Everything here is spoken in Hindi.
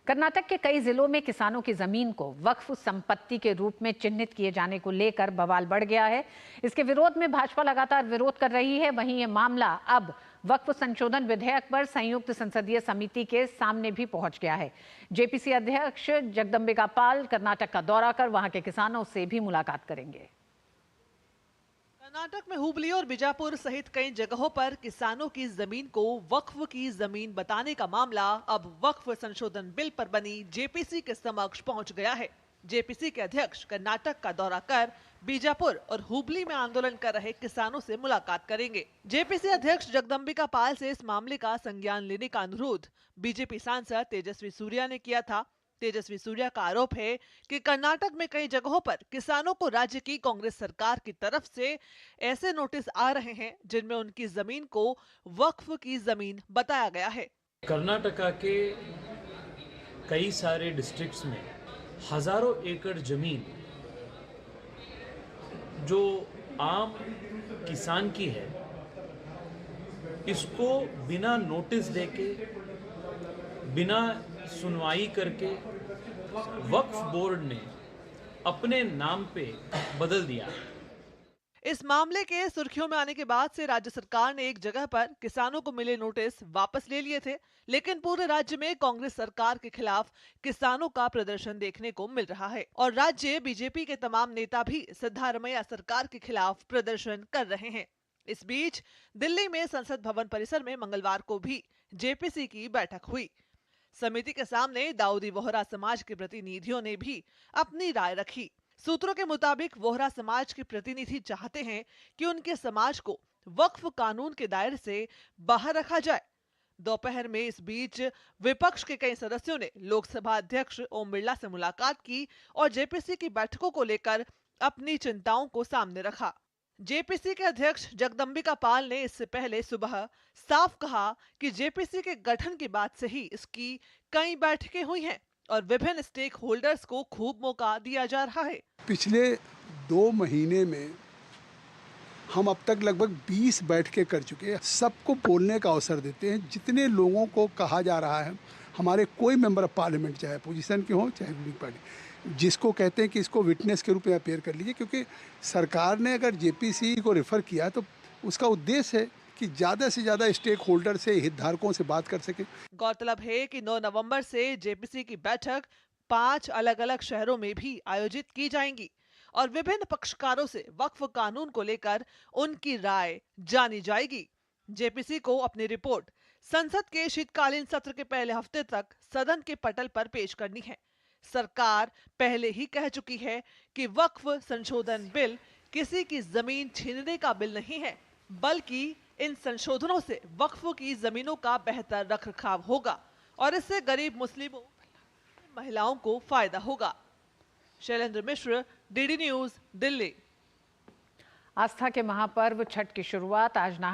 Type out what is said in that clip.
कर्नाटक के कई जिलों में किसानों की जमीन को वक्फ संपत्ति के रूप में चिन्हित किए जाने को लेकर बवाल बढ़ गया है। इसके विरोध में भाजपा लगातार विरोध कर रही है। वहीं ये मामला अब वक्फ संशोधन विधेयक पर संयुक्त संसदीय समिति के सामने भी पहुंच गया है। जेपीसी अध्यक्ष जगदंबिका पाल कर्नाटक का दौरा कर वहां के किसानों से भी मुलाकात करेंगे। कर्नाटक में हुबली और बीजापुर सहित कई जगहों पर किसानों की जमीन को वक्फ की जमीन बताने का मामला अब वक्फ संशोधन बिल पर बनी जेपीसी के समक्ष पहुंच गया है। जेपीसी के अध्यक्ष कर्नाटक का दौरा कर बीजापुर और हुबली में आंदोलन कर रहे किसानों से मुलाकात करेंगे। जेपीसी अध्यक्ष जगदंबिका पाल से इस मामले का संज्ञान लेने का अनुरोध बीजेपी सांसद तेजस्वी सूर्या ने किया था। तेजस्वी सूर्या का आरोप है कि कर्नाटक में कई जगहों पर किसानों को राज्य की कांग्रेस सरकार की तरफ से ऐसे नोटिस आ रहे हैं जिनमें उनकी जमीन को वक्फ की जमीन बताया गया है। कर्नाटका के कई सारे डिस्ट्रिक्ट्स में हजारों एकड़ जमीन जो आम किसान की है, इसको बिना नोटिस देके, बिना सुनवाई करके वक्फ बोर्ड ने अपने नाम पे बदल दिया। इस मामले के सुर्खियों में आने के बाद से राज्य सरकार ने एक जगह पर किसानों को मिले नोटिस वापस ले लिए थे, लेकिन पूरे राज्य में कांग्रेस सरकार के खिलाफ किसानों का प्रदर्शन देखने को मिल रहा है और राज्य बीजेपी के तमाम नेता भी सिद्धारमैया सरकार के खिलाफ प्रदर्शन कर रहे हैं। इस बीच दिल्ली में संसद भवन परिसर में मंगलवार को भी जेपीसी की बैठक हुई। समिति के सामने दाऊदी बोहरा समाज के प्रतिनिधियों ने भी अपनी राय रखी। सूत्रों के मुताबिक वोहरा समाज के प्रतिनिधि चाहते हैं कि उनके समाज को वक्फ कानून के दायरे से बाहर रखा जाए। दोपहर में इस बीच विपक्ष के कई सदस्यों ने लोकसभा अध्यक्ष ओम बिरला से मुलाकात की और जेपीसी की बैठकों को लेकर अपनी चिंताओं को सामने रखा। जेपीसी के अध्यक्ष जगदंबिका पाल ने इससे पहले सुबह साफ कहा कि जेपीसी के गठन के बाद से ही इसकी कई बैठकें हुई हैं और विभिन्न स्टेक होल्डर्स को खूब मौका दिया जा रहा है। पिछले 2 महीने में हम अब तक लगभग 20 बैठकें कर चुके हैं। सबको बोलने का अवसर देते हैं। जितने लोगों को कहा जा रहा है, हमारे कोई मेंबर ऑफ पार्लियामेंट चाहे अपोजिशन के हों चाहे रूलिंग पार्टी, जिसको कहते हैं कि इसको विटनेस के रूप में अपेयर कर लीजिए, क्योंकि सरकार ने अगर जेपीसी को रेफर किया तो उसका उद्देश्य है कि ज़्यादा से ज़्यादा स्टेक होल्डर से, हितधारकों से बात कर सके। गौरतलब है कि 9 नवंबर से जेपीसी की बैठक 5 अलग अलग शहरों में भी आयोजित की जाएंगी और विभिन्न पक्षकारों से वक्फ कानून को लेकर उनकी राय जानी जाएगी। जेपीसी को अपनी रिपोर्ट संसद के शीतकालीन सत्र के पहले हफ्ते तक सदन के पटल पर पेश करनी है। सरकार पहले ही कह चुकी है कि वक्फ संशोधन बिल किसी की जमीन छीनने का बिल नहीं है, बल्कि इन संशोधनों से वक्फ की जमीनों का बेहतर रखरखाव होगा और इससे गरीब मुस्लिमों, महिलाओं को फायदा होगा। शैलेंद्र मिश्र, डीडी न्यूज, दिल्ली। आस्था के महापर्व छठ की शुरुआत आज नहा